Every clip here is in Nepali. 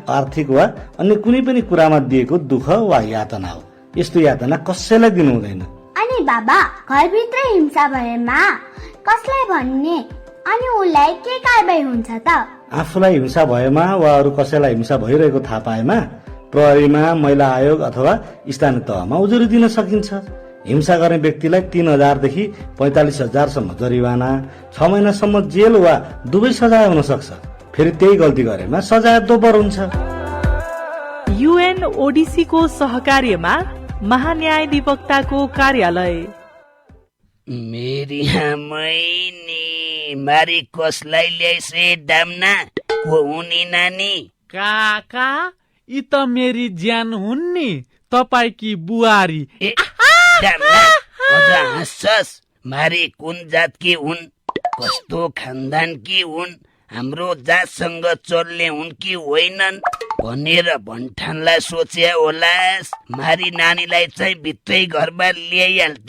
आर्थिक वा अन्य कुनै पनि कुरामा दिएको दुःख वा यातना हो। यस्तो यातना कसैलाई दिनु हुँदैन। अनि बाबा, घरभित्र हिंसा भएमा कसलाई भन्ने अनि उसलाई के कारबाही हुन्छ त? आफूलाई हिंसा भएमा वा अरू कसैलाई हिंसा भइरहेको थाहा पाएमा प्रहरीमा, महिला आयोग अथवा स्थानीय तहमा उजुरी दिन सकिन्छ। हिंसा गर्ने व्यक्तिलाई 3,000 देखि 45,000 सम्म जरिवाना, 6 महिनासम्म जेल वा दुवै सजाय हुन सक्छ। फेरि त्यही गल्ती गरेमा सजाय दोब्बर हुन्छ। UNODC को सहकार्यमा महान्यायाधिवक्ताको कार्यालय। मेरी आमैनी मारी कसलाई ल्याइसे डाम्ना को हुनी नानी? काका, यी त मेरी ज्यान हुन् नि, तपाईकी बुहारी। ए डाम्ना, अझ हाँस्छस्? मारी कुन जातकी हुन्? कस्तो खानदानकी हुन्? हाम्रो जातसँग चल्ने हुन् कि होइनन् भनेर भन्ठानलाई सोचे होलास्। मारी नानीलाई चाहिँ भित्रै घरमा ल्याइहाल त।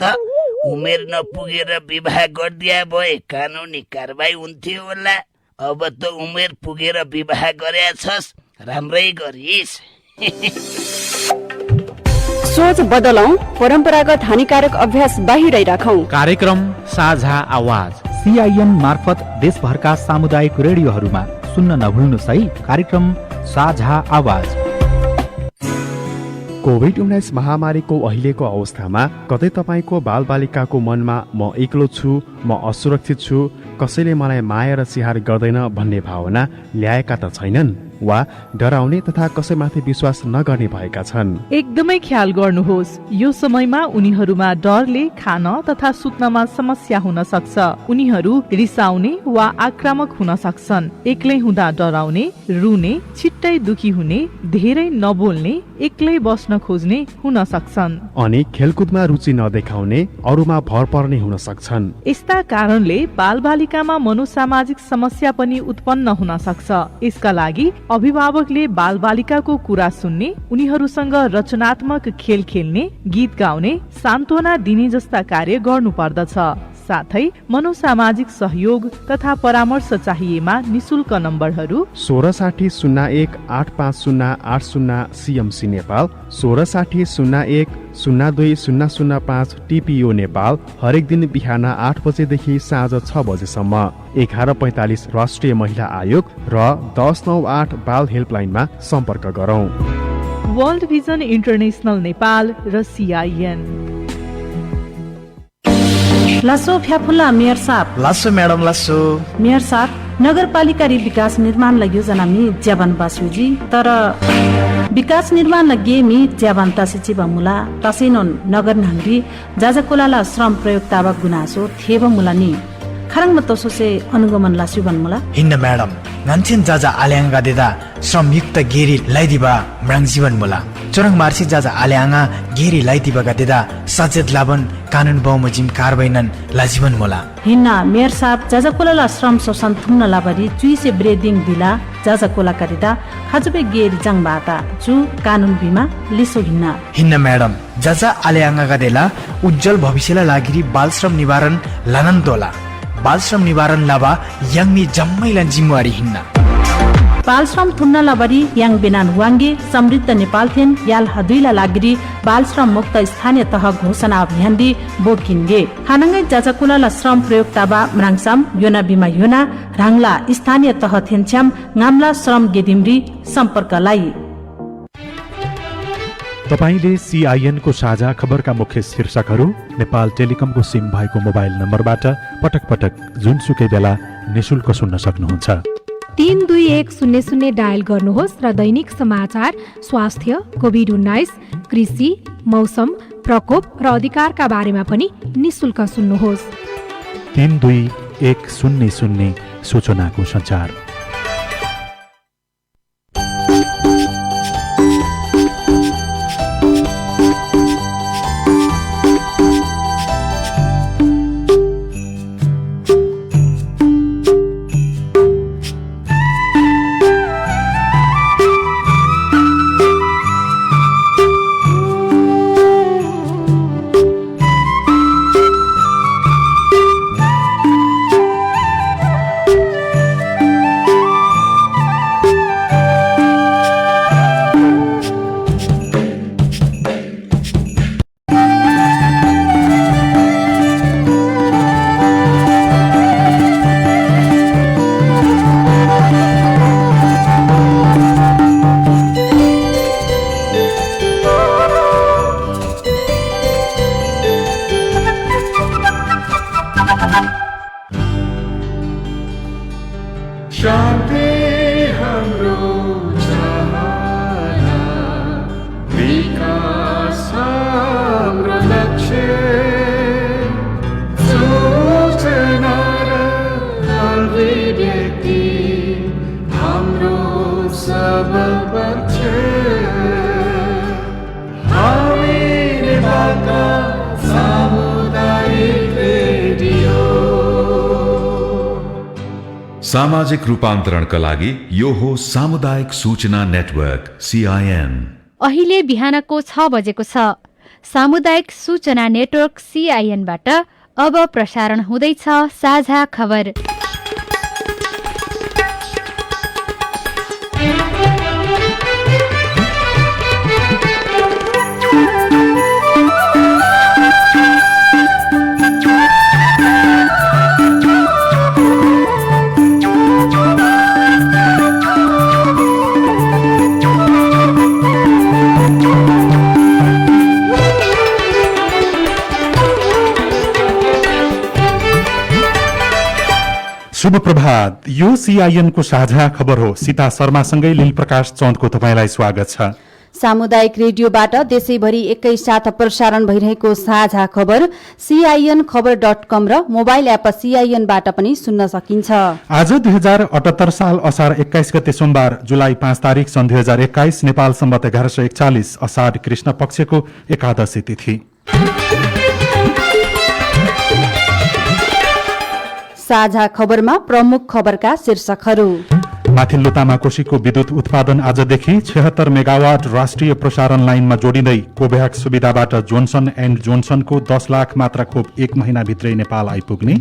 उमेर नपुगेर विवाह गरिदिया भए कानुनी कारबाही हुन्थ्यो होला। अब त उमेर पुगेर विवाह गरेका छस्, राम्रै गरिस्। सोच बदलौं, परम्परागत हानिकारक अभ्यास बाहिरै राखौं। कार्यक्रम साझा आवाज CIN मार्फत देशभरका सामुदायिक रेडियोहरूमा सुन्न नभुल्नुहोस् है। कार्यक्रम साझा आवाज। कोभिड-19 महामारीको अहिलेको अवस्थामा कतै तपाईको बालबालिकाको मनमा म एक्लो छु, म असुरक्षित छु, कसैले मलाई माया र स्याहार गर्दैन भन्ने भावना ल्याएका त छैनन् वा डराउने तथा कसैमाथि विश्वास नगर्ने भएका छन्। एकदमै ख्याल गर्नुहोस्, यो समयमा उनीहरूमा डरले खान तथा सुत्नमा समस्या हुन सक्छ। उनीहरू रिसाउने वा आक्रामक हुन सक्छन्। एक्लै हुँदा डराउने, रुने, छिट्टै दुखी हुने, धेरै नबोल्ने, एक्लै बस्न खोज्ने हुन सक्छन्। अनि खेलकुदमा रुचि नदेखाउने, अरूमा भर पर्ने हुन सक्छन्। यस्ता कारणले बालबालिकामा मनोसामाजिक समस्या पनि उत्पन्न हुन सक्छ। यसका लागि अभिभावकले बालबालिकाको कुरा सुन्ने, उनीहरूसँग रचनात्मक खेल खेल्ने, गीत गाउने, सान्त्वना दिने जस्ता कार्य गर्नु पर्दछ। साथै मनोसामाजिक सहयोग तथा परामर्श चाहिएमा निशुल्क नम्बरहरू 1660-1850880 CMC नेपाल, 1660-01-02-005 TPO नेपाल, हरेक दिन बिहान 8 बजेदेखि साँझ 6 बजेसम्म, 11:45 राष्ट्रिय महिला आयोग र 1098 बाल हेल्पलाइनमा सम्पर्क गरौं। वर्ल्ड भिजन इन्टरनेसनल नेपाल र CIN। लासो फ्याफुल्ला मेयर साहब। लासो म्याडम लासो। मेयर साहब, नगरपालिका विकास निर्माण योजना मी ज्याबान बासुजी, तर विकास निर्माण लगे मी ज्याबान तासिची बमुला तासिनोन नगर नांगरी जाजाकोलाला श्रम प्रयोग ताबा गुनासो थेब मुलानी खरंग मतोसोसे अनुगमन लासु बनमुला। हिन्न म्याडम, नन्छिन जाजा आल्याङ्गा देदा श्रमयुक्त गेरी लाइदिबा म्राङ जीवन मुला। चोरङ मार्सी जाजा आल्याङ्गा गेरी लाइदिबा गदेदा सचेत लाबन कानुन बहुमजिम कारबाइनन लाजीवन मुला। हिन्न मेयर साहब, जाजाकोलाला श्रम शोषण थुम्न लाबरी चुइसे ब्रेदिङ दिला जाजाकोला करिदा खाजुबे गेरी जाङ बाता जु कानुन बिमा लिसो हिन्न म्याडम, जाजा आल्याङ्गा गदेला उज्जवल भविष्यलाई लागि बाल श्रम निवारण लानन दोला। बाल श्रम निवारण लाबा याङनी जम्मैलाई जिम्मेवारी हिन्न। बाल श्रम थुम्न लाबरी याङ बेनान वाङ्गे समृद्ध नेपाल थेन याल हदुइला लागिरी बाल श्रम मुक्त स्थानीय तह घोषणा अभियान दि बोकिन्गे हानङ्गै जाजाकुलाला श्रम प्रयोग ताबा म्राङसाम योना बिमा योना राङला स्थानीय तह थेन्छ्याम गामला श्रम गेदिमरी सम्पर्कलाई। तपाईले CIN को साझा खबरका मुख्य शीर्षकहरू नेपाल टेलिकमको सिम भएको मोबाइल नम्बरबाट पटक पटक जुनसुकै बेला निशुल्क सुन्न सक्नुहुन्छ। 32100 डायल गर्नुहोस् र दैनिक समाचार, स्वास्थ्य, कोभिड-19, कृषि, मौसम, प्रकोप र अधिकारका बारेमा पनि निशुल्क सुन्नुहोस्। 32100 सूचनाको सञ्चार। सामाजिक रूपान्तरणका लागि यो हो सामुदायिक सूचना नेटवर्क CIN। अहिले बिहानको 6 बजेको छ। सामुदायिक सूचना नेटवर्क CIN बाट अब प्रसारण हुँदैछ साझा खबर। शुभ प्रभात। यो CIN को साझा खबर हो। सीता शर्मासँगै लील प्रकाश चन्दको तपाईलाई स्वागत छ। सामुदायिक रेडियोबाट देशैभरि एकैसाथ प्रसारण भइरहेको साझा खबर CIN खबर.com र मोबाइल एप CIN बाट पनि सुन्न सकिन्छ। आज 2078 साल असार 21 गते सोमबार, जुलाई 5 तारिक सन् 2021, नेपाल सम्वत 1141 असार कृष्ण पक्षको एकादशी तिथि। साझा खबरमा प्रमुख खबरका शीर्षकहरू। माथिल्लो तामाकोशीको विद्युत उत्पादन आजदेखि 76 मेगावाट राष्ट्रिय प्रसारण लाइनमा जोडिँदै कोभ्याक्स सुविधाबाट जोन्सन एन्ड जोन्सनको 10 लाख मात्रा खोप 1 महिनाभित्रै नेपाल आइपुग्ने।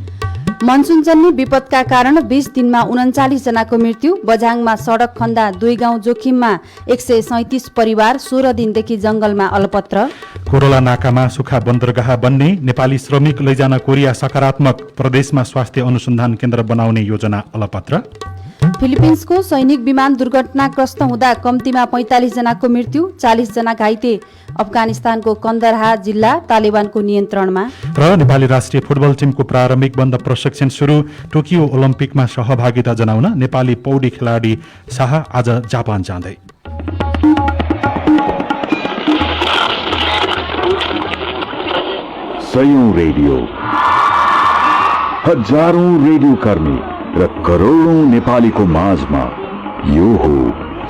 मनसुनजन्य विपदका कारण 20 दिनमा 39 जनाको मृत्यु। बझाङमा सड़क खन्दा 2 गाउँ जोखिममा, 137 परिवार 16 दिनदेखि जंगलमा अलपत्र। कोरोला नाकामा सुखा बन्दरगाह बन्ने, नेपाली श्रमिक लैजान कोरिया सकारात्मक, प्रदेशमा स्वास्थ्य अनुसन्धान केन्द्र बनाउने योजना अलपत्र। फिलिपिन्सको सैनिक विमान दुर्घटनाग्रस्त हुँदा कम्तीमा 45 जनाको मृत्यु, 40 जना घाइते। अफगानिस्तानको कन्दरहा जिल्ला तालिबानको नियन्त्रणमा। र नेपाली राष्ट्रिय फुटबल टिमको प्रारम्भिक बन्द प्रशिक्षण सुरु। टोकियो ओलम्पिकमा सहभागिता जनाउन नेपाली पौडी खेलाडी शाह आज जापान जाँदै। सयौं रेडियो, हजारौं रेडियो कर्मी र करोडौं नेपालीको माझमा यो हो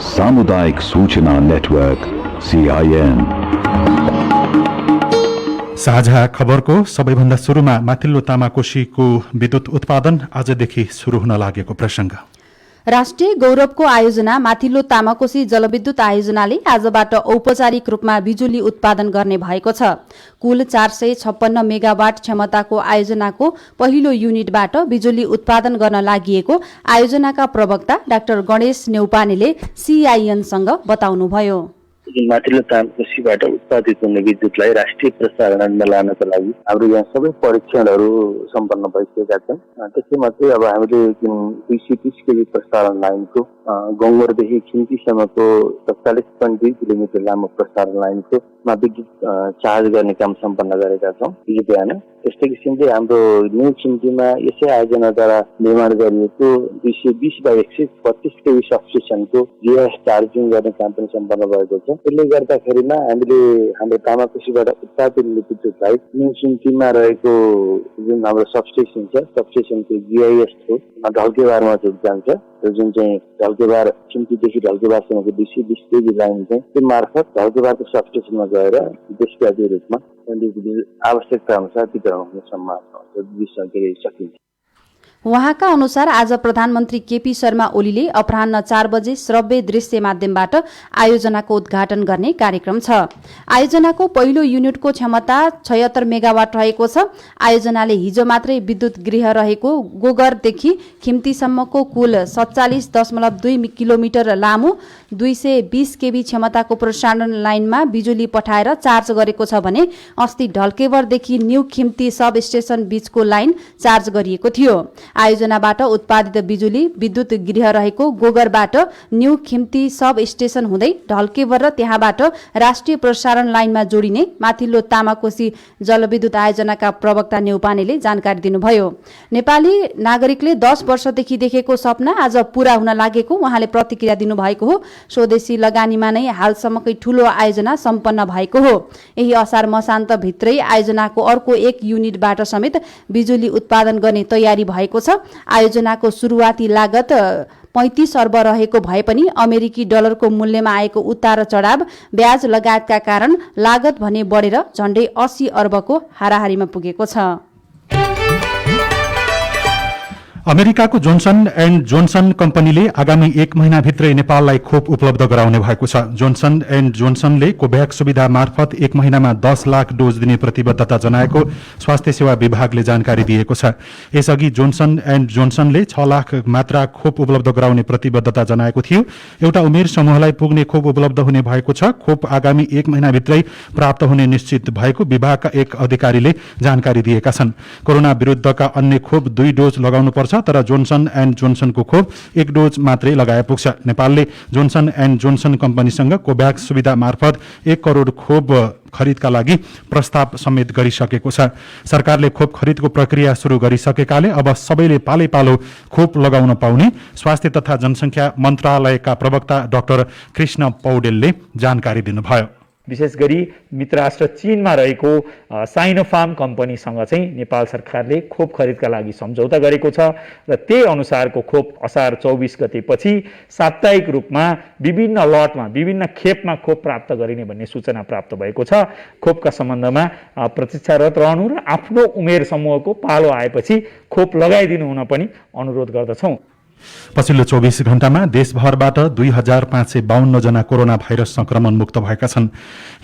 सामुदायिक सूचना नेटवर्क CIN। साझा खबरको सबैभन्दा सुरुमा माथिल्लो तामाकोशीको विद्युत उत्पादन आजदेखि सुरु हुन लागेको प्रसंग। राष्ट्रिय गौरवको आयोजना माथिल्लो तामाकोशी जलविद्युत आयोजनाले आजबाट औपचारिक रूपमा बिजुली उत्पादन गर्ने भएको छ। कुल 456 मेगावाट क्षमताको आयोजनाको पहिलो युनिटबाट बिजुली उत्पादन गर्न लागिएको आयोजनाका प्रवक्ता डाक्टर गणेश नेउपानेले CIN-सँग बताउनुभयो। माथिल्लो तामाकोशीबाट उत्पादित हुने विद्युतलाई राष्ट्रिय प्रसारणमा लानको लागि हाम्रो यहाँ सबै परीक्षणहरू सम्पन्न भइसकेका छन्। त्यसैमध्ये अब हामीले 230 केबी प्रसारण लाइनको गङ्गोरदेखि खिम्तीसम्मको 47.2 किलोमिटर लामो प्रसारण लाइनको विद्युत चार्ज गर्ने काम सम्पन्न गरेका छौँ हिजो बिहान। त्यस्तै किसिमले हाम्रो न्यू खिम्तीमा यसै आयोजनाद्वारा निर्माण गरिएको 220/132 केबी सबस्टेसनको GIS चार्जिङ गर्ने काम पनि सम्पन्न भएको छ। त्यसले गर्दाखेरिमा हामीले हाम्रो तामाकोशीबाट उत्पादित विद्युतलाई न्यू खिम्तीमा रहेको जुन हाम्रो सबस्टेसन छ, सबस्टेसनको GIS थ्रु ढल्केबारमा जान्छ। जुन चाहिँ ढल्केबार खिम्तीदेखि ढल्केबारसम्मको 220 केबी लाइन चाहिँ त्यो मार्फत ढल्केबारको सबस्टेसनमा गएर देशव्यापी रूपमा आवश्यकता अनुसार वितरण हुने सम्भावना सकिन्छ। उहाँका अनुसार आज प्रधानमन्त्री केपी शर्मा ओलीले अपराह्न 4 बजे श्रव्य दृश्य माध्यमबाट आयोजनाको उद्घाटन गर्ने कार्यक्रम छ। आयोजनाको पहिलो युनिटको क्षमता 76 मेगावाट रहेको छ। आयोजनाले हिजो मात्रै विद्युत गृह रहेको गोगरदेखि खिम्तीसम्मको कुल 47.2 किलोमिटर लामो 220 केबी क्षमताको प्रसारण लाइनमा बिजुली पठाएर चार्ज गरेको छ भने अस्ति ढल्केवरदेखि न्यू खिम्ती सब स्टेशन बीचको लाइन चार्ज गरिएको थियो। आयोजनाबाट उत्पादित बिजुली विद्युत गृह रहेको गोगरबाट न्यू खिम्ती सब स्टेशन हुँदै ढल्केवर र त्यहाँबाट राष्ट्रिय प्रसारण लाइनमा जोडिने माथिल्लो तामाकोशी जलविद्युत आयोजनाका प्रवक्ता नेउपानेले जानकारी दिनुभयो। नेपाली नागरिकले 10 वर्षदेखि देखेको सपना आज पूरा हुन लागेको उहाँले प्रतिक्रिया दिनुभएको हो। स्वदेशी लगानीमा नै हालसम्मकै ठूलो आयोजना सम्पन्न भएको हो। यही असार मसान्त भित्रै आयोजनाको अर्को 1 युनिटबाट समेत बिजुली उत्पादन गर्ने तयारी भएको छ। आयोजनाको सुरुवाती लागत 35 अर्ब रहेको भए पनि अमेरिकी डलरको मूल्यमा आएको उतार चढाव, ब्याज लगायतका कारण लागत भने बढेर झण्डै 80 अर्बको हाराहारीमा पुगेको छ। अमेरिकाको जोन्सन एन्ड जोन्सन कम्पनीले आगामी 1 महिनाभित्रै नेपाललाई खोप उपलब्ध गराउने भएको छ। जोन्सन एन्ड जोन्सनले कोभ्याक्स सुविधा मार्फत 1 महिनामा 10 लाख डोज दिने प्रतिबद्धता जनाएको स्वास्थ्य सेवा विभागले जानकारी दिएको छ। यसअघि जोन्सन एन्ड जोन्सनले 6 लाख मात्रा खोप उपलब्ध गराउने प्रतिबद्धता जनाएको थियो। एउटा उमेर समूहलाई पुग्ने खोप उपलब्ध हुने भएको छ। खोप आगामी 1 महिनाभित्रै प्राप्त हुने निश्चित भएको विभागका एक अधिकारीले जानकारी दिएका छन्। कोरोना विरुद्धका अन्य खोप 2 डोज लगाउनुपर्छ, तर जोन्सन एन्ड जोन्सनको खोप 1 डोज मात्रै लगाए पुग्छ। नेपालले जोन्सन एन्ड जोन्सन कम्पनीसँग कोभ्याक्स सुविधा मार्फत 1 करोड खोप खरिदका लागि प्रस्ताव समेत गरिसकेको छ। सरकारले खोप खरिदको प्रक्रिया सुरु गरिसकेकाले अब सबैले पालै पालो खोप लगाउन पाउने स्वास्थ्य तथा जनसंख्या मन्त्रालयका प्रवक्ता डाक्टर कृष्ण पौडेलले जानकारी दिनुभयो। विशेष गरी मित्र राष्ट्र चीनमा रहेको साइनोफार्म कम्पनीसँग चाहिँ नेपाल सरकारले खोप खरिदका लागि सम्झौता गरेको छ र त्यही अनुसारको खोप असार 24 गतेपछि साप्ताहिक रूपमा विभिन्न लटमा विभिन्न खेपमा खोप प्राप्त गरिने भन्ने सूचना प्राप्त भएको छ। खोपका सम्बन्धमा प्रतीक्षारत रहनु र आफ्नो उमेर समूहको पालो आएपछि खोप लगाइदिनु हुन पनि अनुरोध गर्दछौँ। पछिल्लो 24 घण्टामा देशभरबाट 2552 जना कोरोना भाइरस संक्रमण मुक्त भएका छन्।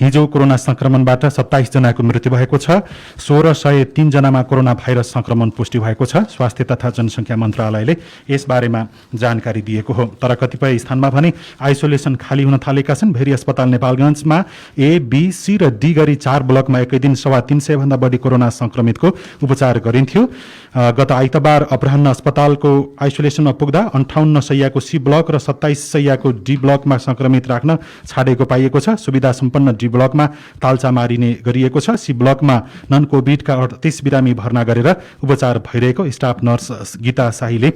हिजो कोरोना संक्रमणबाट 27 जनाको मृत्यु भएको छ। 1603 जनामा कोरोना भाइरस संक्रमण पुष्टि भएको छ। स्वास्थ्य तथा जनसंख्या मन्त्रालयले यसबारेमा जानकारी दिएको हो। तर कतिपय स्थानमा भने आइसोलेसन खाली हुन थालेका छन्। भेरी अस्पताल नेपालगञ्जमा ए, बी, सी र डी गरी 4 ब्लकमा एकै दिन 350 भन्दा बढी कोरोना संक्रमितको उपचार गरिन्थ्यो। गत आइतबार अपराह्न अस्पतालको आइसोलेसनमा पुग्दा 58 शैय्याको सी ब्लक र 27 शैय्याको डी ब्लकमा संक्रमित राख्न छाडेको पाइएको छ। सुविधा सम्पन्न डी ब्लकमा तालचा मारिने गरिएको छ। सी ब्लकमा नन कोभिडका 38 बिरामी भर्ना गरेर उपचार भइरहेको स्टाफ नर्स गीता शाहीले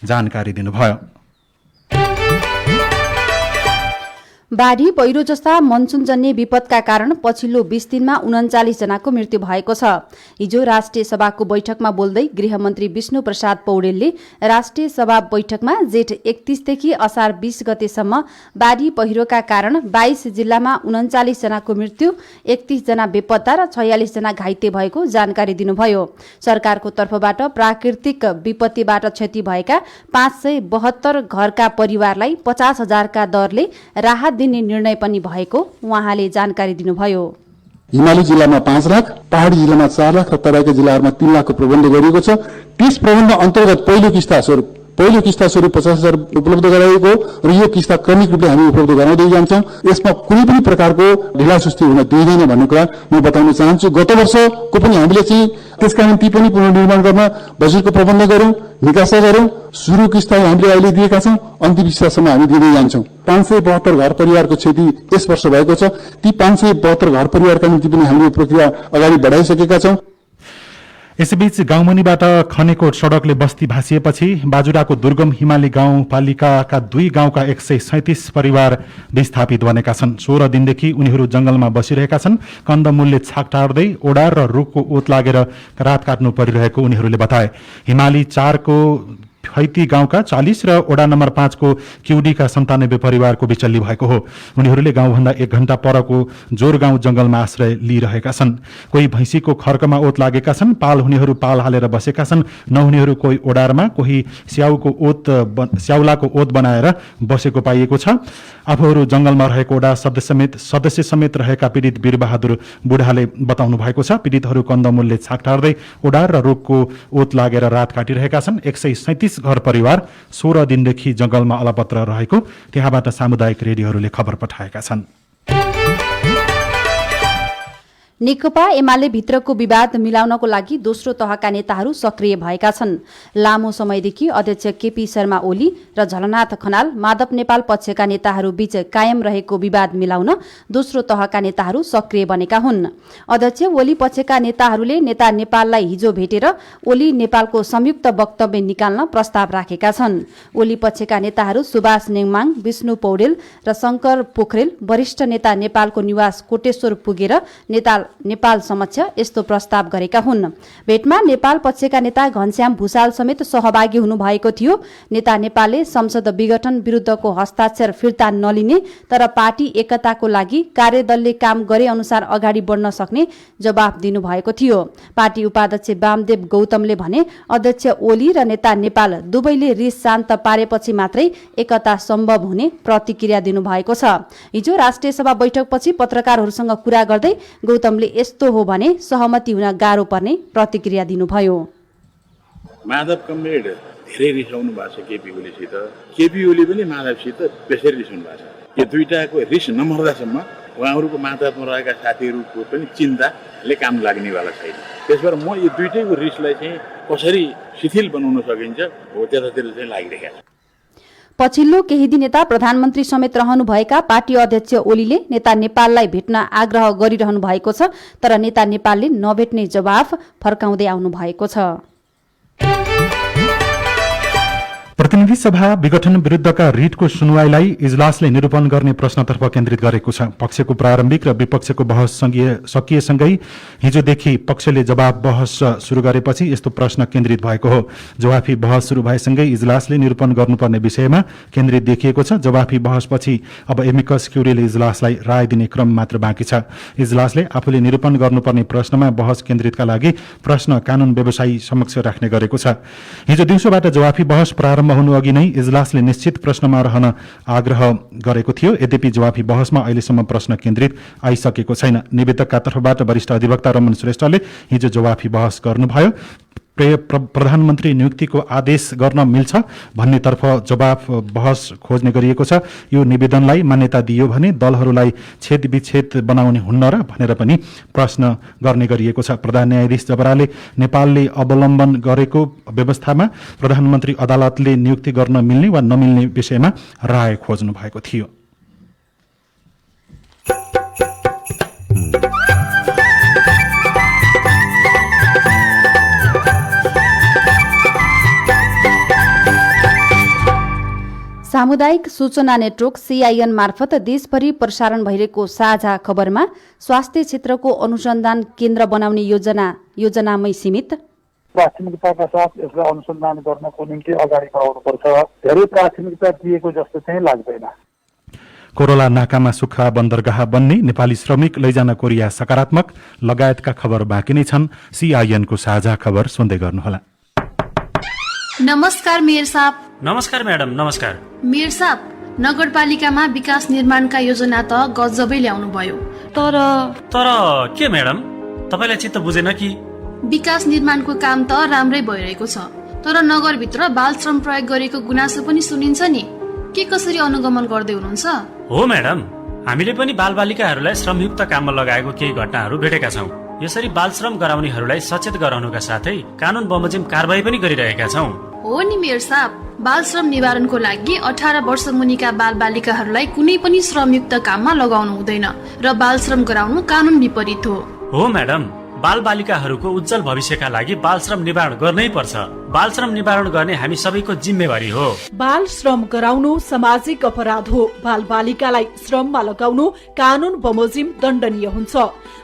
जानकारी दिनुभयो। बाढी पहिरो जस्ता मनसुनजन्य विपदका कारण पछिल्लो 20 दिनमा 39 जनाको मृत्यु भएको छ। हिजो राष्ट्रिय सभाको बैठकमा बोल्दै गृहमन्त्री विष्णु प्रसाद पौडेलले राष्ट्रिय सभा बैठकमा जेठ 31 देखि असार 20 गतेसम्म बाढी पहिरोका कारण 22 जिल्लामा 39 जनाको मृत्यु, 31 जना बेपत्ता र 46 जना घाइते भएको जानकारी दिनुभयो। सरकारको तर्फबाट प्राकृतिक विपत्तिबाट क्षति भएका 572 घरका परिवारलाई 50,000 का दरले राहत दिने निर्णय पनि भएको उहाँले जानकारी दिनुभयो। हिमाली जिल्लामा 5 लाख, पहाडी जिल्लामा 4 लाख र तराईका जिल्लाहरूमा 3 लाखको प्रबन्ध गरिएको छ। त्यस प्रबन्ध अन्तर्गत पहिलो किस्ता स्वरूप 50,000 उपलब्ध गराइएको र यो किस्ता क्रमिक रूपले हामी उपलब्ध गराउँदै जान्छौँ। यसमा कुनै पनि प्रकारको ढिलासुस्ती हुन दिइँदैन भन्ने कुरा म बताउन चाहन्छु। गत वर्षको पनि हामीले चाहिँ त्यसका निम्ति पनि पुनर्निर्माण गर्न बजेटको प्रबन्ध गऱ्यौँ, निकासा गऱ्यौँ। सुरु किस्ता हामीले अहिले दिएका छौँ, अन्तिम किस्तासम्म हामी दिँदै जान्छौँ। 572 घर परिवारको क्षति यस वर्ष भएको छ। ती 572 घर परिवारका निम्ति पनि हामीले प्रक्रिया अगाडि बढाइसकेका छौँ। यसैबीच गाउँमनीबाट खनेको सड़कले बस्ती भाँसिएपछि बाजुराको दुर्गम हिमाली गाउँपालिकाका 2 गाउँका 137 परिवार विस्थापित बनेका छन्। 16 दिनदेखि उनीहरू जंगलमा बसिरहेका छन्। कन्दमूलले छाक टार्दै ओडार र रुखको ओत लागेर रात काट्नु परिरहेको उनीहरूले बताए। हिमाली 4 को खैती गाउँका 40 र ओडा नम्बर 5 को क्युडीका 97 परिवारको विचल्ली भएको हो। उनीहरूले गाउँभन्दा 1 घण्टा परको जोर गाउँ जंगलमा आश्रय लिइरहेका छन्। कोही भैँसीको खर्कमा ओत लागेका छन्। पाल हुनेहरू पाल हालेर बसेका छन्। नहुनेहरू कोही ओडारमा, कोही स्याउलाको ओत बनाएर बसेको पाइएको छ। आफूहरू जंगलमा रहेको ओडा सदस्य समेत रहेका पीडित वीरबहादुर बुढाले बताउनु भएको छ। पीडितहरू कन्दमूलले छाक टार्दै ओडार र रुखको ओत लागेर रात काटिरहेका छन्। 137 घर परिवार 16 दिनदेखि जंगलमा अलपत्र रहेको त्यहाँबाट सामुदायिक रेडियोहरूले खबर पठाएका छन्। नेकपा एमाले भित्रको विवाद मिलाउनको लागि दोस्रो तहका नेताहरू सक्रिय भएका छन्। लामो समयदेखि अध्यक्ष केपी शर्मा ओली र झलनाथ खनाल माधव नेपाल पक्षका नेताहरू बीच कायम रहेको विवाद मिलाउन दोस्रो तहका नेताहरू सक्रिय बनेका हुन्। अध्यक्ष ओली पक्षका नेताहरूले नेता नेपाललाई हिजो भेटेर ओली नेपालको संयुक्त वक्तव्य निकाल्न प्रस्ताव राखेका छन्। ओली पक्षका नेताहरू सुभाष नेङमाङ, विष्णु पौडेल र शंकर पोखरेल वरिष्ठ नेता नेपालको निवास कोटेश्वर पुगेर नेता नेपाल समक्ष यस्तो प्रस्ताव गरेका हुन्। भेटमा नेपाल पक्षका नेता घनश्याम भूषाल समेत सहभागी हुनुभएको थियो। नेता नेपालले संसद विघटन विरुद्धको हस्ताक्षर फिर्ता नलिने तर पार्टी एकताको लागि कार्यदलले काम गरे अनुसार अगाडि बढ्न सक्ने जवाफ दिनुभएको थियो। पार्टी उपाध्यक्ष वामदेव गौतमले भने अध्यक्ष ओली र नेता नेपाल दुवैले रिस शान्त पारेपछि मात्रै एकता सम्भव हुने प्रतिक्रिया दिनुभएको छ। हिजो राष्ट्रिय सभा बैठकपछि पत्रकारहरूसँग कुरा गर्दै गौतमले यस्तो हो भने सहमति हुन गाह्रो पर्ने प्रतिक्रिया दिनुभयो। माधव कमरेड धेरै रिसाउनु भएको छ केपी ओलीसित, केपी ओली पनि माधवसित बेसरी रिसाउनु भएको छ। यो दुईटाको रिस नमर्दासम्म उहाँहरूको मातामा रहेका साथीहरूको पनि चिन्ताले काम लाग्नेवाला छैन। त्यसबाट म यो दुईटैको रिसलाई चाहिँ कसरी शिथिल बनाउन सकिन्छ हो त्यतातिर चाहिँ लागिरहेको छ। पछिल्लो केही दिन यता प्रधानमन्त्री समेत रहनुभएका पार्टी अध्यक्ष ओलीले नेता नेपाललाई भेट्न आग्रह गरिरहनु भएको छ, तर नेता नेपालले नभेट्ने जवाफ फर्काउँदै आउनु भएको छ। प्रतिनिधि सभा विघटन विरुद्धका रिटको सुनवाईलाई इजलासले निरूपण गर्ने प्रश्नतर्फ केन्द्रित गरेको छ। पक्षको प्रारम्भिक र विपक्षको बहस सकिएसँगै हिजोदेखि पक्षले जवाब बहस सुरु गरेपछि यस्तो प्रश्न केन्द्रित भएको हो। जवाफी बहस सुरु भएसँगै इजलासले निरूपण गर्नुपर्ने विषयमा केन्द्रित देखिएको छ। जवाफी बहसपछि अब एमिकस क्युरीले इजलासलाई राय दिने क्रम मात्र बाँकी छ। इजलासले आफूले निरूपण गर्नुपर्ने प्रश्नमा बहस केन्द्रितका लागि प्रश्न कानून व्यवसायी समक्ष राख्ने गरेको छ। हिजो दिउँसोबाट जवाफी बहस प्रारम्भ हुनु अघि नै इजलासले निश्चित प्रश्नमा रहन आग्रह गरेको थियो। यद्यपि जवाफी बहसमा अहिलेसम्म प्रश्न केन्द्रित आइसकेको छैन। निवेदकका तर्फबाट वरिष्ठ अधिवक्ता रमन श्रेष्ठले हिजो जवाफी बहस गर्नुभयो। प्रधानमन्त्री नियुक्तिको आदेश गर्न मिल्छ भन्नेतर्फ जवाफ बहस खोज्ने गरिएको छ। यो निवेदनलाई मान्यता दियो भने दलहरूलाई छेद विच्छेद बनाउने हुन्न र भनेर पनि प्रश्न गर्ने गरिएको छ। प्रधान न्यायाधीश जबराले नेपालले अवलम्बन गरेको व्यवस्थामा प्रधानमन्त्री अदालतले नियुक्ति गर्न मिल्ने वा नमिल्ने विषयमा राय खोज्नु भएको थियो। सामुदायिक सूचना नेटवर्क सीआईएन मार्फत देशभरि प्रसारण भइरहेको साझा खबरमा स्वास्थ्य क्षेत्रको अनुसन्धान केन्द्र बनाउने योजनामै सीमित। प्राथमिकताका साथ यसलाई अनुसन्धान गर्नको निम्ति अगाडि बढाउनुपर्छ। धेरै प्राथमिकता दिएको जस्तो चाहिँ लाग्दैन। कोरोला नाकामा सुक्खा बन्दरगाह बन्ने, नेपाली श्रमिक लैजान कोरिया सकारात्मक लगायतका खबर बाँकी नै छन्। सीआईएनको साझा खबर सुन्दै गर्नुहोला। नमस्कार मेयर साहब। नमस्कार म्याडम। नमस्कार मेयर साहब, नगरपालिकामा विकास निर्माणका योजना त गजबै ल्याउनु भयो, तर के म्याडम, तपाईलाई चित्त बुझेन कि? विकास निर्माणको काम त राम्रै भइरहेको छ, तर नगरभित्र बाल श्रम प्रयोग गरेको गुनासो पनि सुनिन्छ नि। के कसरी अनुगमन गर्दै हुनुहुन्छ? हो म्याडम, हामीले पनि बालबालिकाहरूलाई श्रमयुक्त काममा लगाएको केही घटनाहरू भेटेका छौँ। यसरी बाल श्रम गराउनेहरूलाई सचेत गराउनुका साथै कानून बमोजिम कारबाही पनि गरिरहेका छौँ। हो नि मेयर साहब, बाल श्रम निवारणको लागि 18 वर्ष मुनिका बाल बालिकाहरूलाई कुनै पनि श्रमयुक्त काममा लगाउनु हुँदैन र बाल श्रम गराउनु कानून विपरीत हो म्याडम, बाल बालिकाहरूको उज्जवल भविष्यका लागि बाल श्रम निवारण गर्नै पर्छ। बाल श्रम निवारण गर्ने हामी सबैको जिम्मेवारी हो। बाल श्रम गराउनु सामाजिक अपराध हो। बाल बालिकालाई श्रममा लगाउनु कानून बमोजिम दण्डनीय हुन्छ।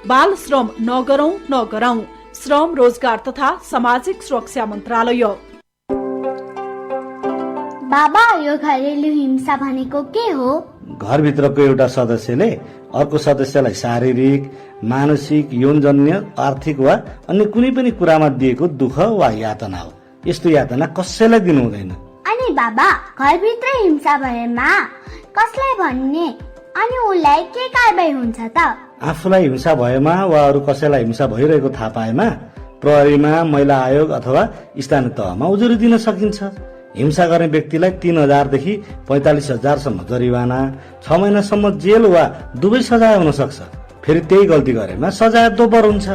बाल श्रम नगराउँ। श्रम, रोजगार तथा सामाजिक सुरक्षा मन्त्रालय। बाबा, यो घरेलु हिंसा भनेको के हो? घरभित्रको एउटा सदस्यले अर्को सदस्यलाई शारीरिक, मानसिक, यौनजन्य, आर्थिक वा अन्य कुनै पनि कुरामा दिएको दुःख वा यातना हो। यस्तो यातना कसैलाई दिनु हुँदैन। अनि बाबा, घरभित्र हिंसा भएमा कसलाई भन्ने अनि उसलाई के कारबाही हुन्छ त? आफूलाई हिंसा भएमा वा अरू कसैलाई हिंसा भइरहेको थाहा पाएमा प्रहरीमा, महिला आयोग अथवा स्थानीय तहमा उजुरी दिन सकिन्छ। हिंसा गर्ने व्यक्तिलाई 3,000 देखि 45,000 सम्म जरिवाना, 6 महिनासम्म जेल वा दुवै सजाय हुन सक्छ। फेरि त्यही गल्ती गरेमा सजाय दोब्बर हुन्छ।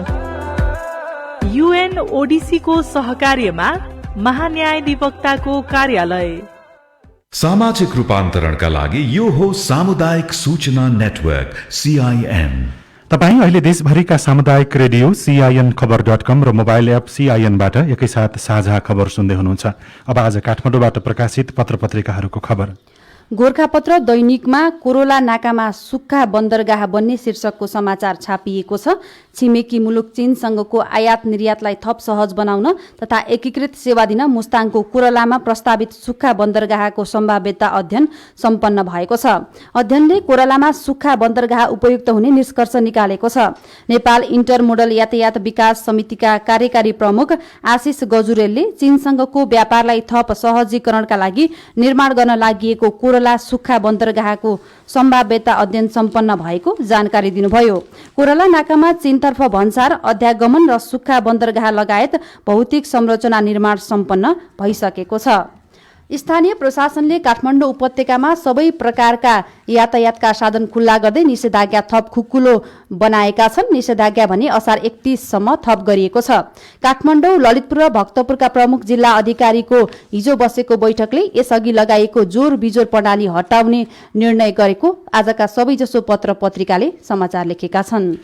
यूएनओडीसी को सहकार्यमा महान्यायाधिवक्ताको कार्यालय। सामाजिक रूपान्तरणका लागि यो हो सामुदायिक सूचना नेटवर्क सीआईएन। तपाईँ अहिले देशभरिका सामुदायिक रेडियो सीआईएन खबर.com र मोबाइल एप सीआईएनबाट एकैसाथ साझा खबर सुन्दै हुनुहुन्छ। अब आज काठमाडौँबाट प्रकाशित पत्र पत्रिकाहरूको खबर। गोरखापत्र दैनिकमा कोरोला नाकामा सुक्खा बन्दरगाह बन्ने शीर्षकको समाचार छापिएको छ। छिमेकी मुलुक चीनसँगको आयात निर्यातलाई थप सहज बनाउन तथा एकीकृत सेवा दिन मुस्ताङको कोरलामा प्रस्तावित सुक्खा बन्दरगाहको सम्भाव्यता अध्ययन सम्पन्न भएको छ। अध्ययनले कोरलामा सुक्खा बन्दरगाह उपयुक्त हुने निष्कर्ष निकालेको छ। नेपाल इन्टरमोडल यातायात विकास समितिका कार्यकारी प्रमुख आशिष गजुरेलले चीनसँगको व्यापारलाई थप सहजीकरणका लागि निर्माण गर्न लागि कोरला सुक्खा बन्दरगाहको सम्भाव्यता अध्ययन सम्पन्न भएको जानकारी दिनुभयो। कोरला नाकामा चीनतर्फ भन्सार अध्यागमन र सुक्खा बन्दरगाह लगायत भौतिक संरचना निर्माण सम्पन्न भइसकेको छ। स्थानीय प्रशासनले काठमाडौँ उपत्यकामा सबै प्रकारका यातायातका साधन खुल्ला गर्दै निषेधाज्ञा थप खुकुलो बनाएका छन्। निषेधाज्ञा भने असार 31 सम्म थप गरिएको छ। काठमाडौँ, ललितपुर र भक्तपुरका प्रमुख जिल्ला अधिकारीको हिजो बसेको बैठकले यसअघि लगाइएको जोर बिजोर प्रणाली हटाउने निर्णय गरेको आजका सबैजसो पत्र पत्रिकाले समाचार लेखेका छन्।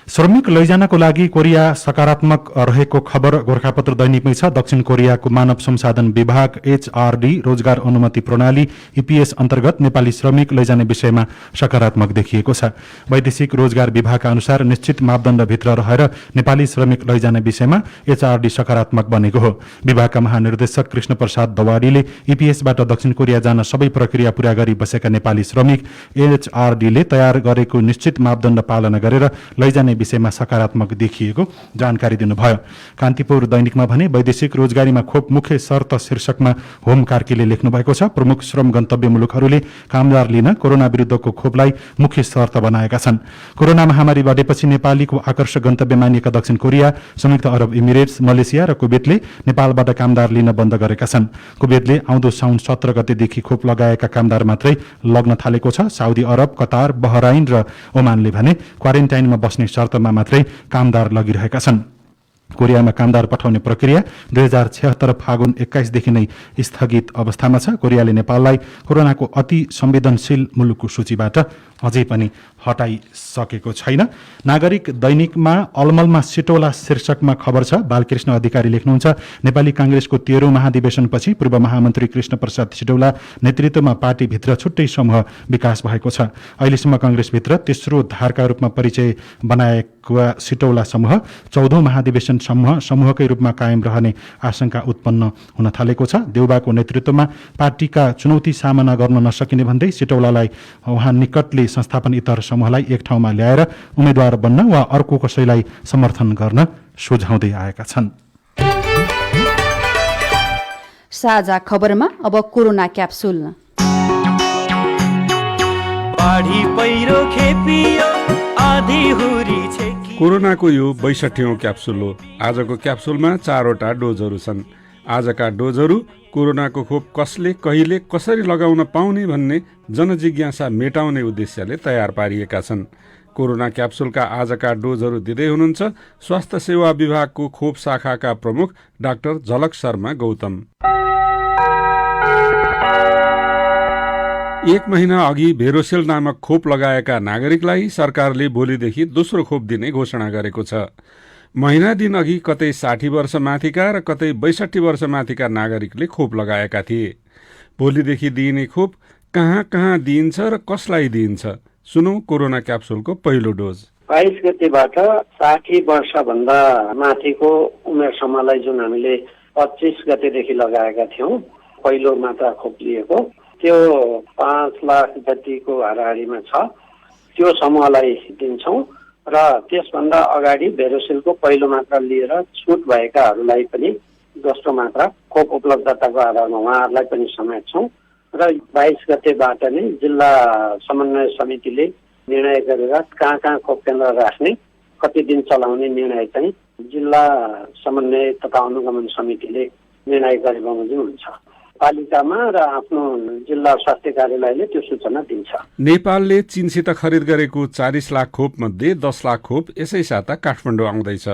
श्रमिक लैजानको लागि कोरिया सकारात्मक रहेको खबर गोरखापत्र दैनिकमै छ। दक्षिण कोरियाको मानव संसाधन विभाग HRD रोजगार अनुमति प्रणाली EPS अन्तर्गत नेपाली श्रमिक लैजाने विषयमा सकारात्मक देखिएको छ। वैदेशिक रोजगार विभागका अनुसार निश्चित मापदण्डभित्र रहेर नेपाली श्रमिक लैजाने विषयमा HRD सकारात्मक बनेको हो। विभागका महानिर्देशक कृष्ण प्रसाद दवारीले EPSबाट दक्षिण कोरिया जान सबै प्रक्रिया पूरा गरी बसेका नेपाली श्रमिक HRDले तयार गरेको निश्चित मापदण्ड पालना गरेर लैजाने विषयमा सकारात्मक देखिएको जानकारी दिनुभयो। कान्तिपुर दैनिकमा भने वैदेशिक रोजगारीमा खोप मुख्य शर्त शीर्षकमा होम कार्कीले लेख्नु भएको छ। प्रमुख श्रम गन्तव्य मुलुकहरूले कामदार लिन कोरोना विरुद्धको खोपलाई मुख्य शर्त बनाएका छन्। कोरोना महामारी बढेपछि नेपालीको आकर्षक गन्तव्य मानिएका दक्षिण कोरिया, संयुक्त अरब इमिरेट्स, मलेसिया र कुवेतले नेपालबाट कामदार लिन बन्द गरेका छन्। कुवेतले आउँदो साउन 17 गतेदेखि खोप लगाएका कामदार मात्रै लग्न थालेको छ। साउदी अरब, कतार, बहराइन र ओमानले भने क्वारेन्टाइनमा बस्ने शर्तमा मात्रै कामदार लगिरहेका छन्। कोरियामा कामदार पठाउने प्रक्रिया 2076 फागुन 21 देखि नै स्थगित अवस्थामा छ। कोरियाले नेपाललाई कोरोनाको अति संवेदनशील मुलुकको सूचीबाट अझै पनि हटाइसकेको छैन। नागरिक दैनिकमा अलमलमा सिटौला शीर्षकमा खबर छ। बालकृष्ण अधिकारी लेख्नुहुन्छ, नेपाली कांग्रेसको 13औं महाधिवेशनपछि पूर्व महामन्त्री कृष्ण प्रसाद सिटौला नेतृत्वमा पार्टीभित्र छुट्टै समूह विकास भएको छ। अहिलेसम्म कांग्रेसभित्र तेस्रो धारका रूपमा परिचय बनाएको सिटौला समूह 14औं महाधिवेशन समूहकै रूपमा कायम रहने आशंका उत्पन्न हुन थालेको छ। देउबाको नेतृत्वमा पार्टीका चुनौती सामना गर्न नसकिने भन्दै सिटौलालाई उहाँ निकटले संस्थापन इतर समूहलाई एक ठाउँमा ल्याएर उम्मेद्वार बन्न वा अर्को कसैलाई समर्थन गर्न सुझाउँदै आएका छन्। साझा खबरमा अब कोरोना क्याप्सुल। कोरोनाको यो 62औं क्याप्सुल हो। आजको क्याप्सुलमा 4वटा डोजहरू छन्। आजका डोजहरू कोरोनाको खोप कसले, कहिले, कसरी लगाउन पाउने भन्ने जनजिज्ञासा मेटाउने उद्देश्यले तयार पारिएका छन्। कोरोना क्याप्सुलका आजका डोजहरू दिँदै हुनुहुन्छ स्वास्थ्य सेवा विभागको खोप शाखाका प्रमुख डाक्टर झलक शर्मा गौतम। 1 महिना अघि भेरोसेल नामक खोप लगाएका नागरिकलाई सरकारले भोलिदेखि दोस्रो खोप दिने घोषणा गरेको छ। महिना दिन अघि कतै 60 वर्ष माथिका र कतै 62 वर्ष माथिका नागरिकले खोप लगाएका थिए। भोलिदेखि दिइने खोप कहाँ कहाँ दिइन्छ र कसलाई दिइन्छ, सुनौ कोरोना क्याप्सुलको पहिलो डोज। 22 गतेबाट 60 वर्षभन्दा माथिको उमेर समूहलाई जुन हामीले 25 गतेदेखि लगाएका थियौँ, पहिलो मात्रा खोप लिएको त्यो 5 लाख जतिको हाराहारीमा छ। त्यो समूहलाई दिन्छौँ र त्यसभन्दा अगाडि भेरोसेलको पहिलो मात्रा लिएर छुट भएकाहरूलाई पनि दोस्रो मात्रा खोप उपलब्धताको आधारमा उहाँहरूलाई पनि समेट्छौँ र 22 गतेबाट नै जिल्ला समन्वय समितिले निर्णय गरेर कहाँ कहाँ खोप केन्द्र राख्ने, कति दिन चलाउने निर्णय चाहिँ जिल्ला समन्वय तथा अनुगमन समितिले निर्णय गरे बमोजिम हुन्छ। पालिकामा र आफ्नो जिल्ला स्वास्थ्य कार्यालयले त्यो सूचना दिन्छ। नेपालले चीनसित खरिद गरेको 40 लाख खोप मध्ये 10 लाख खोप यसै साता काठमाडौँ आउँदैछ।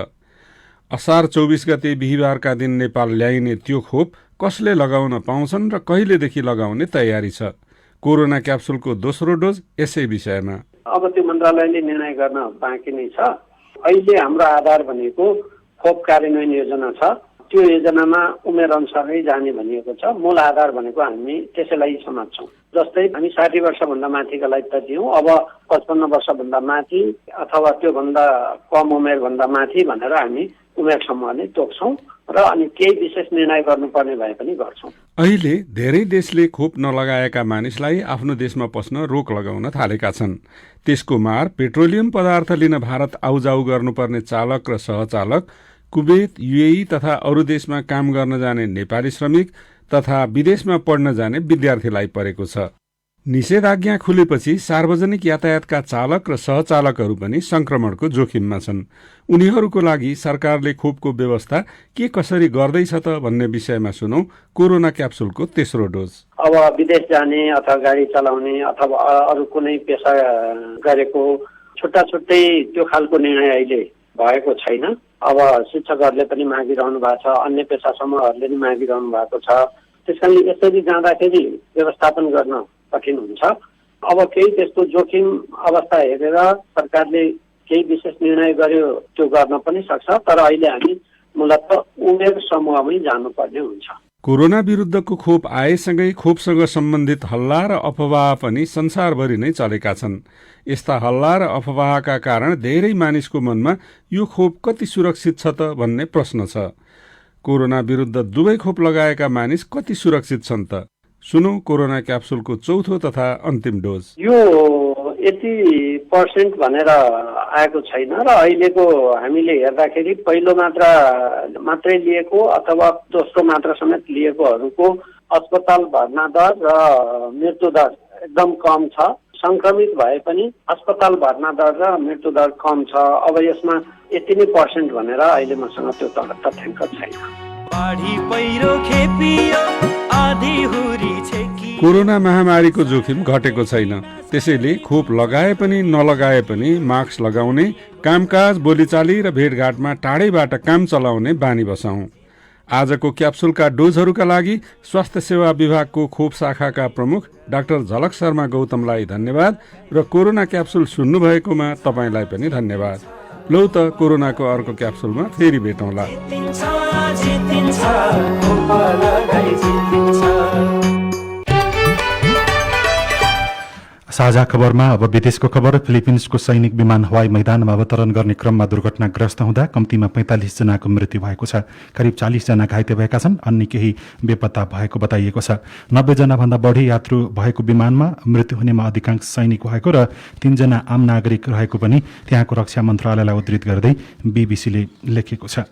असार 24 गते बिहिबारका दिन नेपाल ल्याइने त्यो खोप कसले लगाउन पाउँछन् र कहिलेदेखि लगाउने तयारी छ? कोरोना क्याप्सुलको दोस्रो डोज यसै विषयमा। अब त्यो मन्त्रालयले निर्णय गर्न बाँकी नै छ। अहिले हाम्रो आधार भनेको खोप कार्यान्वयन योजना छ। त्यो योजनामा उमेर अनुसारै जाने भनिएको छ। मूल आधार भनेको हामी त्यसैलाई समात्छौँ र जस्तै हामी 60 वर्षभन्दा माथिकालाई त दियौँ, अब 55 वर्षभन्दा माथि अथवा त्योभन्दा कम उमेरभन्दा माथि भनेर हामी उमेर समूह नै तोक्छौँ र अनि केही विशेष निर्णय गर्नुपर्ने भए पनि गर्छौँ। अहिले धेरै देशले खोप नलगाएका मानिसलाई आफ्नो देशमा पस्न रोक लगाउन थालेका छन्। त्यसको मार पेट्रोलियम पदार्थ लिन भारत आउजाउ गर्नुपर्ने चालक र सहचालक, कुवेत, युएई तथा अरू देशमा काम गर्न जाने नेपाली श्रमिक तथा विदेशमा पढ्न जाने विद्यार्थीलाई परेको छ। निषेधाज्ञा खुलेपछि सार्वजनिक यातायातका चालक र सहचालकहरू पनि संक्रमणको जोखिममा छन्। उनीहरूको लागि सरकारले खोपको व्यवस्था के कसरी गर्दैछ त भन्ने विषयमा सुनौ कोरोना क्याप्सुलको तेस्रो डोज। अब विदेश जाने अथवा गाडी चलाउने अथवा अरू कुनै पेसा गरेको छुट्टा छुट्टै त्यो खालको निर्णय अहिले भएको छैन। अब शिक्षकहरूले पनि मागिरहनु भएको छ, अन्य पेसा समूहहरूले पनि मागिरहनु भएको छ। त्यसकारणले यसरी जाँदाखेरि व्यवस्थापन गर्न कठिन हुन्छ। अब केही त्यस्तो जोखिम अवस्था हेरेर सरकारले केही विशेष निर्णय गर्यो त्यो गर्न पनि सक्छ, तर अहिले हामी मूलत उमेर समूहमै जानुपर्ने हुन्छ। कोरोना विरुद्धको खोप आएसँगै खोपसँग सम्बन्धित हल्ला र अफवाह पनि संसारभरि नै चलेका छन्। यस्ता हल्ला र अफवाहका कारण धेरै मानिसको मनमा यो खोप कति सुरक्षित छ त भन्ने प्रश्न छ। कोरोना विरुद्ध दुवै खोप लगाएका मानिस कति सुरक्षित छन् त? सुनौ कोरोना क्याप्सुलको चौथो तथा अन्तिम डोज। यो 80% भनेर आएको छैन र अहिलेको हामीले हेर्दाखेरि पहिलो मात्रै लिएको अथवा दोस्रो मात्रा समेत लिएकोहरूको अस्पताल भर्ना दर र मृत्यु दर एकदम कम छ। संक्रमित भए पनि अस्पताल भर्ना दर र मृत्यु दर कम छ। अब यसमा 80% भनेर अहिले मसँग त्यो तथ्याङ्क छैन। कोरोना महामारीको जोखिम घटेको छैन। त्यसैले खोप लगाए पनि नलगाए पनि मास्क लगाउने, कामकाज, बोलीचाली र भेटघाटमा टाढैबाट काम चलाउने बानी बसाउँ। आजको क्याप्सुलका डोजहरूका लागि स्वास्थ्य सेवा विभागको खोप शाखाका प्रमुख डाक्टर झलक शर्मा गौतमलाई धन्यवाद र कोरोना क्याप्सुल सुन्नुभएकोमा तपाईँलाई पनि धन्यवाद। लौ त कोरोनाको अर्को क्याप्सुलमा फेरि भेटौँला। साझा खबरमा अब विदेशको खबर। फिलिपिन्सको सैनिक विमान हवाई मैदानमा अवतरण गर्ने क्रममा दुर्घटनाग्रस्त हुँदा कम्तीमा 45 जनाको मृत्यु भएको छ। करिब 40 जना घाइते भएका छन्। अन्य केही बेपत्ता भएको बताइएको छ। 90 जनाभन्दा बढी यात्रु भएको विमानमा मृत्यु हुनेमा अधिकांश सैनिक भएको र 3 जना आम नागरिक रहेको पनि त्यहाँको रक्षा मन्त्रालयलाई उद्धृत गर्दै बीबीसीले लेखेको छ।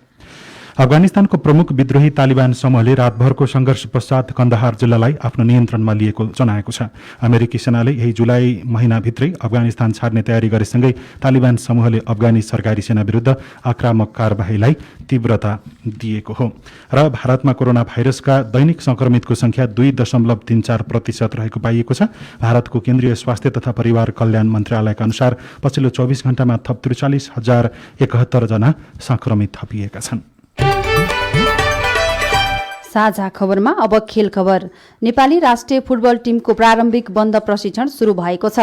अफगानिस्तानको प्रमुख विद्रोही तालिबान समूहले रातभरको संघर्ष पश्चात कन्दहार जिल्लालाई आफ्नो नियन्त्रणमा लिएको जनाएको छ। अमेरिकी सेनाले यही जुलाई महिनाभित्रै अफगानिस्तान छाड्ने तयारी गरेसँगै तालिबान समूहले अफगानी सरकारी सेना विरुद्ध आक्रामक कार्यवाहीलाई तीव्रता दिएको हो। र भारतमा कोरोना भाइरसका दैनिक संक्रमितको संख्या 2.34% रहेको पाइएको छ। भारतको केन्द्रीय स्वास्थ्य तथा परिवार कल्याण मन्त्रालयका अनुसार पछिल्लो 24 घण्टामा थप 43,071 जना संक्रमित थपिएका छन्। साझा खबरमा अब खेल खबर। नेपाली राष्ट्रिय फुटबल टिमको प्रारम्भिक बन्द प्रशिक्षण शुरू भएको छ।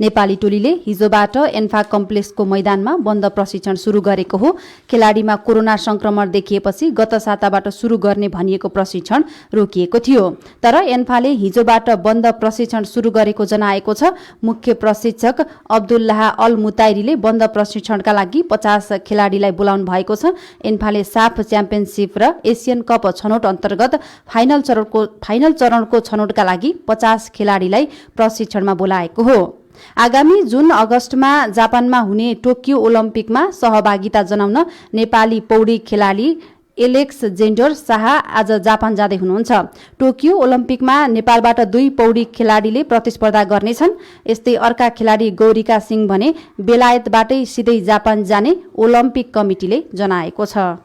नेपाली टोलीले हिजोबाट एन्फा कम्प्लेक्सको मैदानमा बन्द प्रशिक्षण शुरू गरेको हो। खेलाडीमा कोरोना संक्रमण देखिएपछि गत साताबाट शुरू गर्ने भनिएको प्रशिक्षण रोकिएको थियो, तर एन्फाले हिजोबाट बन्द प्रशिक्षण शुरू गरेको जनाएको छ। मुख्य प्रशिक्षक अब्दुल्लाह अल मुताइरीले बन्द प्रशिक्षणका लागि 50 खेलाडीलाई बोलाउनु भएको छ। एन्फाले साफ च्याम्पियनसिप र एसियन कप छनौट अन्तर्गत फाइनल चरणको छनौटका लागि 50 खेलाडीलाई प्रशिक्षणमा बोलाएको हो। आगामी जुन अगस्तमा जापानमा हुने टोकियो ओलम्पिकमा सहभागिता जनाउन नेपाली पौडी खेलाडी एलेक्स जेन्डर शाह आज जापान जाँदै हुनुहुन्छ। टोकियो ओलम्पिकमा नेपालबाट 2 पौडी खेलाडीले प्रतिस्पर्धा गर्नेछन्। यस्तै अर्का खेलाडी गौरिका सिंह भने बेलायतबाटै सिधै जापान जाने ओलम्पिक कमिटीले जनाएको छ।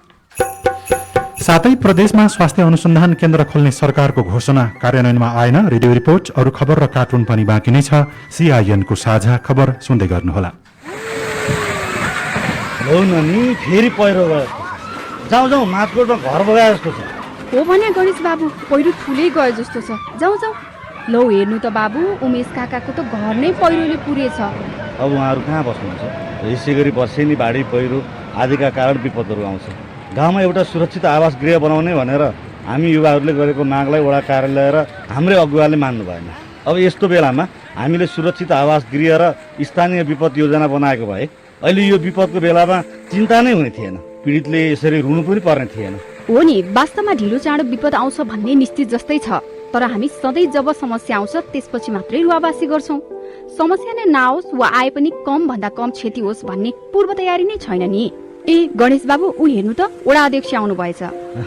सातै प्रदेशमा स्वास्थ्य अनुसन्धान केन्द्र खोल्ने सरकारको घोषणा कार्यान्वयनमा आएन। रेडियो रिपोर्ट, अरू खबर र कार्टुन पनि बाँकी नै छ। सीआईएनको साझा खबर सुन्दै गर्नुहोला। हो नि फेरि पहिरो गयो। जाउँ माथकोटमा घर बगाए जस्तो छ। हो भने गणेश बाबु पहिरो ठुलै गयो जस्तो छ। जाउँ लौ हेर्नु त बाबु, उमेश काकाको त घर नै पहिरोले पुरेछ। अब उहाँहरू कहाँ बस्नुहुन्छ? यसै गरी वर्षेनी बाढी पहिरो आदिका कारण विपदहरू आउँछ। गाउँमा एउटा सुरक्षित आवास गृह बनाउने भनेर हामी युवाहरूले गरेको मागलाई वडा कार्यालय र हाम्रै अगुवाले मान्नु भएन। अब यस्तो बेलामा हामीले सुरक्षित आवास गृह र स्थानीय विपद योजना बनाएको भए अहिले यो विपदको बेलामा चिन्ता नै हुने थिएन, पीडितले यसरी रुनु पनि पर्ने थिएन। हो नि, वास्तवमा ढिलो चाँडो विपद आउँछ भन्ने निश्चित जस्तै छ, तर हामी सधैँ जब समस्या आउँछ त्यसपछि मात्रै रुवाबासी गर्छौं। समस्या नै नआओस् वा आए पनि कम भन्दा कम क्षति होस् भन्ने पूर्व तयारी नै छैन नि। ए गणेश बाबु, ऊ हेर्नु त, वडा अध्यक्ष आउनु भएछ।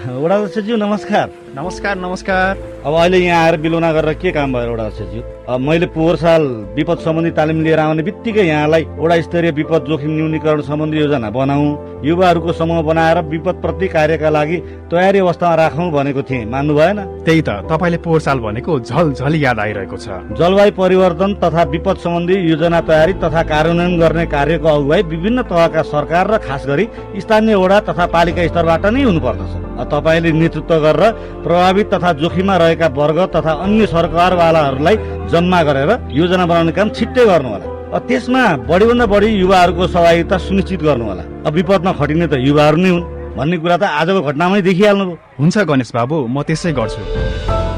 वडा अध्यक्षज्यू नमस्कार। नमस्कार नमस्कार। अब अहिले यहाँ आएर बिलोना गरेर के काम भयो वडा अध्यक्षज्यू? मैले पोहोर साल विपद सम्बन्धी तालिम लिएर आउने बित्तिकै यहाँलाई वडा स्तरीय विपद जोखिम न्यूनीकरण सम्बन्धी योजना बनाऊ, युवाहरूको समूह बनाएर विपद प्रति कार्यका लागि तयारी अवस्थामा राखौं भनेको थिएँ, मान्नु भएन? त्यही त, तपाईले पोहोर साल भनेको झल याद आइरहेको छ। जलवायु परिवर्तन तथा विपद सम्बन्धी योजना तयारी तथा कार्यान्वयन गर्ने कार्यको अगुवाई विभिन्न तहका सरकार र खास गरी स्थानीय वडा तथा पालिका स्तरबाट नै हुनुपर्दछ। तपाईले नेतृत्व गरेर प्रभावित तथा जोखिममा रहेका वर्ग तथा अन्य सरकारवालाहरूलाई जम्मा गरेर योजना बनाउने काम छिट्टै गर्नु होला। त्यसमा बढीभन्दा बढी युवाहरूको सहभागिता सुनिश्चित गर्नु होला। विपदमा खटिने त युवाहरू नै हुन् भन्ने कुरा त आजको घटनामै देखिहाल्नुभयो। हुन्छ गणेश बाबु, म त्यसै गर्छु।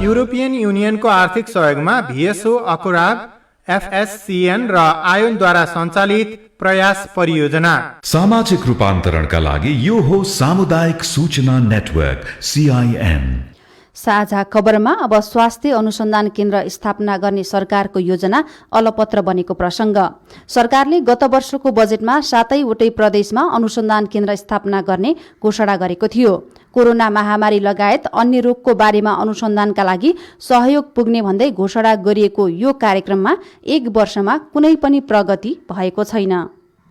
युरोपियन युनियनको आर्थिक सहयोगमा VSO, अकुराग, FSCN र आयोनद्वारा सञ्चालित प्रयास परियोजना। सामाजिक रूपान्तरणका लागि यो हो सामुदायिक सूचना नेटवर्क CIN। साझा खबरमा अब स्वास्थ्य अनुसन्धान केन्द्र स्थापना गर्ने सरकारको योजना अलपत्र बनेको प्रसंग। सरकारले गत वर्षको बजेटमा 7वटै प्रदेशमा अनुसन्धान केन्द्र स्थापना गर्ने घोषणा गरेको थियो। कोरोना महामारी लगायत अन्य रोगको बारेमा अनुसन्धानका लागि सहयोग पुग्ने भन्दै घोषणा गरिएको यो कार्यक्रममा 1 वर्षमा कुनै पनि प्रगति भएको छैन।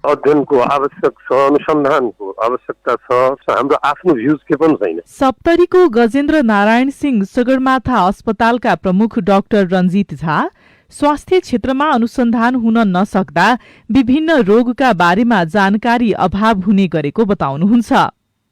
अध्ययनको आवश्यक छ, अनुसन्धानको आवश्यकता छ, हाम्रो आफ्नो भ्यूज के पनि छैन। सप्तरीको गजेन्द्र नारायण सिंह सगरमाथा अस्पतालका प्रमुख डाक्टर रञ्जित झा स्वास्थ्य क्षेत्रमा अनुसन्धान हुन नसक्दा विभिन्न रोगका बारेमा जानकारी अभाव हुने गरेको बताउनुहुन्छ।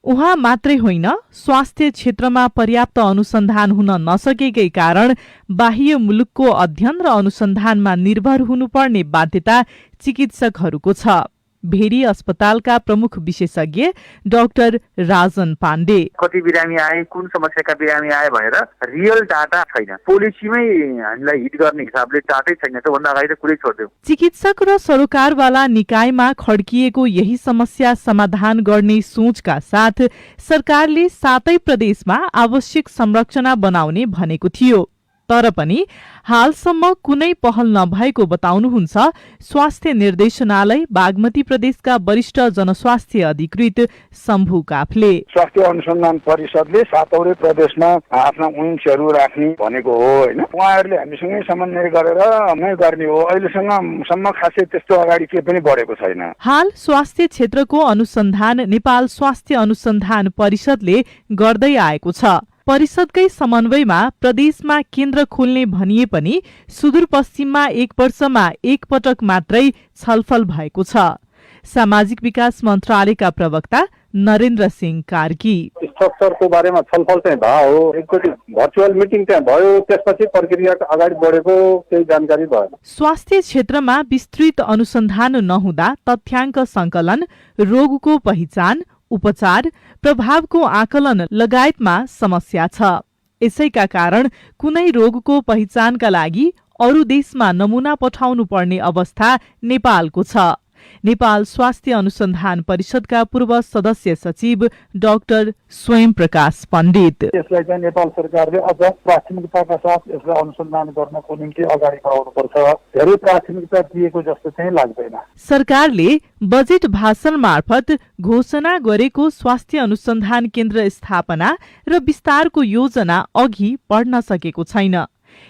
उहाँ मात्रै होइन, स्वास्थ्य क्षेत्रमा पर्याप्त अनुसन्धान हुन नसकेकै कारण बाह्य मुलुकको अध्ययन र अनुसन्धानमा निर्भर हुनुपर्ने बाध्यता चिकित्सकहरूको छ। भेरी अस्पतालका प्रमुख विशेषज्ञ डाक्टर राजन पाण्डे, कति बिरामी आए, कुन समस्याका बिरामी आए भनेर रियल डाटा छैन, पोलिसीमै हामीलाई हिट गर्ने हिसाबले डाटै छैन, त्योभन्दा अगाडि त कुरै छोड्दियौ। चिकित्सक र सरोकारवाला निकायमा खड्किएको यही समस्या समाधान गर्ने सोचका साथ सरकारले 7 प्रदेशमा आवश्यक संरचना बनाउने भनेको थियो, तर पनि हालसम्म कुनै पहल नभएको बताउनुहुन्छ स्वास्थ्य निर्देशनालय बागमती प्रदेशका वरिष्ठ जनस्वास्थ्य अधिकृत शम्भु काफले। स्वास्थ्य अनुसन्धान परिषदले 7वटै प्रदेशमा आफ्ना विंग्सहरू राख्ने भनेको हो हैन, उहाँहरूले हामीसँगै समन्वय गरेर नै गर्ने हो। अहिलेसम्म खासै त्यस्तो अगाडि के पनि बढेको छैन। हाल स्वास्थ्य क्षेत्रको अनुसन्धान नेपाल स्वास्थ्य अनुसन्धान परिषदले गर्दै आएको छ। परिषदकै समन्वयमा प्रदेशमा केन्द्र खोल्ने भनिए पनि सुदूरपश्चिममा 1 वर्षमा 1 पटक मात्रै छलफल भएको छ। सामाजिक विकास मन्त्रालयका प्रवक्ता नरेन्द्र सिंह कार्की, स्ट्रक्चरको बारेमा छलफल चाहिँ भयो, एकचोटि भर्चुअल मिटिङ चाहिँ भयो, त्यसपछि प्रक्रिया अगाडि बढेको केही जानकारी भयो। स्वास्थ्य क्षेत्रमा विस्तृत अनुसन्धान नहुँदा तथ्याङ्क संकलन, रोगको पहिचान, उपचार, प्रभावको आकलन लगायतमा समस्या छ। यसैका कारण कुनै रोगको पहिचानका लागि अरू देशमा नमुना पठाउनु पर्ने अवस्था नेपालको छ। नेपाल स्वास्थ्य अनुसन्धान परिषदका पूर्व सदस्य सचिव डाक्टर स्वयं प्रकाश पण्डित, यसलाई चाहिँ नेपाल सरकारले अझ प्राथमिकताका साथ यसलाई अनुसन्धान गर्नको निम्ति अगाडि बढाउनुपर्छ। धेरै प्राथमिकता दिएको जस्तो चाहिँ लाग्दैन। सरकारले बजेट भाषण मार्फत घोषणा गरेको स्वास्थ्य अनुसन्धान केन्द्र स्थापना र विस्तारको योजना अघि बढ्न सकेको छैन।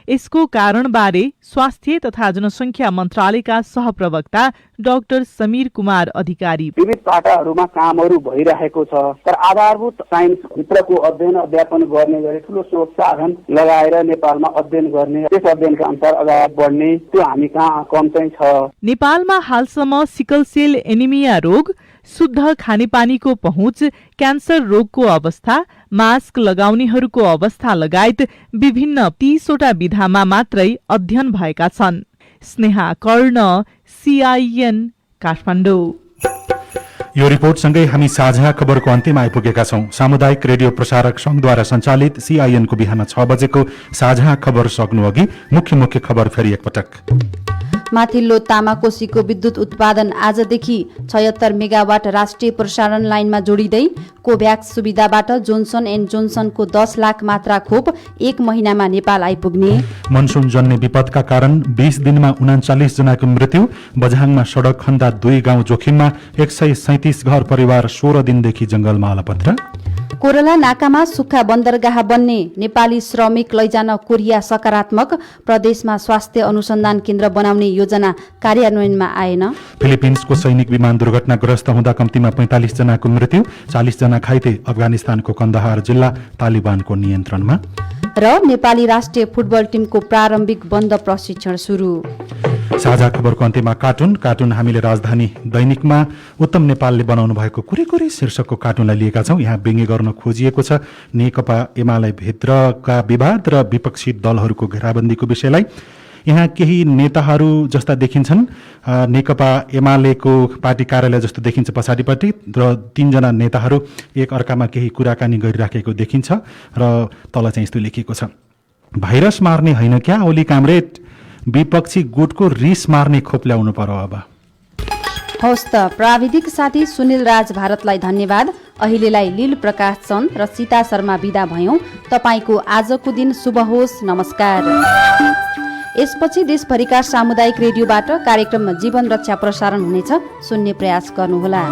यसको कारणबारे स्वास्थ्य तथा जनसङ्ख्या मन्त्रालयका सहप्रवक्ता डाक्टर समीर कुमार अधिकारी, विविध पाटाहरूमा कामहरू भइरहेको छ, तर आधारभूत साइन्स भित्रको अध्ययन अध्यापन गर्ने गरी ठूलो स्रोत साधन लगाएर नेपालमा अध्ययन गर्ने, त्यस अध्ययनका अनुसार अगाडि बढ्ने त्यो हामी कहाँ कम चाहिँ छ। नेपालमा हालसम्म सिकल सेल एनिमिया रोग, शुद्ध खानेपानीको पहुँच, क्यान्सर रोगको अवस्था, मास्क लगाउनेहरूको अवस्था लगायत विभिन्न 30वटा विधामा मात्रै अध्ययन भएका छन्। स्नेहा कर्ण, CIN, काठमाडौँ। यो रिपोर्टसँगै हामी साझा खबरको अन्त्यमा आइपुगेका छौं। सामुदायिक रेडियो प्रसारक संघद्वारा सञ्चालित CIN को बिहान 6 बजेको साझा खबर सक्नु अघि मुख्य खबर फेरि एकपटक। माथिल्लो तामाकोशीको विद्युत उत्पादन आजदेखि 76 मेगावाट राष्ट्रिय प्रसारण लाइनमा जोडिँदै कोभ्याक्स सुविधाबाट जोन्सन एन्ड जोन्सनको 10 लाख मात्रा खोप 1 महिनामा नेपाल आइपुग्ने। मनसुन जन्य विपदका कारण 20 दिनमा 39 जनाको मृत्यु। बझाङमा सडक खन्दा 2 गाउँ जोखिममा 137 घर परिवार 16 दिनदेखि जंगलमा अलपत्र। कोरला नाकामा सुक्खा बन्दरगाह बन्ने नेपाली श्रमिक लैजान कोरिया सकारात्मक। प्रदेशमा स्वास्थ्य अनुसन्धान केन्द्र बनाउने योजना कार्यान्वयनमा आएन। फिलिपिन्सको सैनिक विमान दुर्घटनाग्रस्त हुँदा कम्तीमा 45 जनाको मृत्यु। 40 जना घाइते। अफगानिस्तानको कन्दहार जिल्ला तालिबानको नियन्त्रणमा। र नेपाली राष्ट्रिय फुटबल टिमको प्रारम्भिक बन्द प्रशिक्षण सुरु। साझा खबरको अन्त्यमा कार्टुन हामीले राजधानी दैनिकमा उत्तम नेपालले बनाउनु भएको कुरी शीर्षकको कार्टुनलाई लिएका छौं। यहाँ व्यङ्ग्य गर्न खोजिएको छ नेकपा एमाले भित्रका विवाद र विपक्षी दलहरूको घेराबन्दीको विषयलाई। यहाँ केही नेताहरू जस्ता देखिन्छन्, नेकपा एमालेको पार्टी कार्यालय जस्तो देखिन्छ पछाडिपट्टि, र 3 जना नेताहरू एक अर्कामा केही कुराकानी गरिराखेको देखिन्छ र तल चाहिँ यस्तो लेखिएको छ, भाइरस मार्ने होइन क्या ओली कामरेड, विपक्षी गुटको रिस मार्ने खोप ल्याउनु पर्यो अब। हवस् त, प्राविधिक साथी सुनिल राज भारतलाई धन्यवाद। अहिलेलाई लील प्रकाश चन्द र सीता शर्मा बिदा भयौं। तपाईको आजको दिन शुभ होस्। नमस्कार। यसपछि देशभरिका सामुदायिक रेडियोबाट कार्यक्रम जीवन रक्षा प्रसारण हुनेछ। सुन्ने प्रयास गर्नुहोला।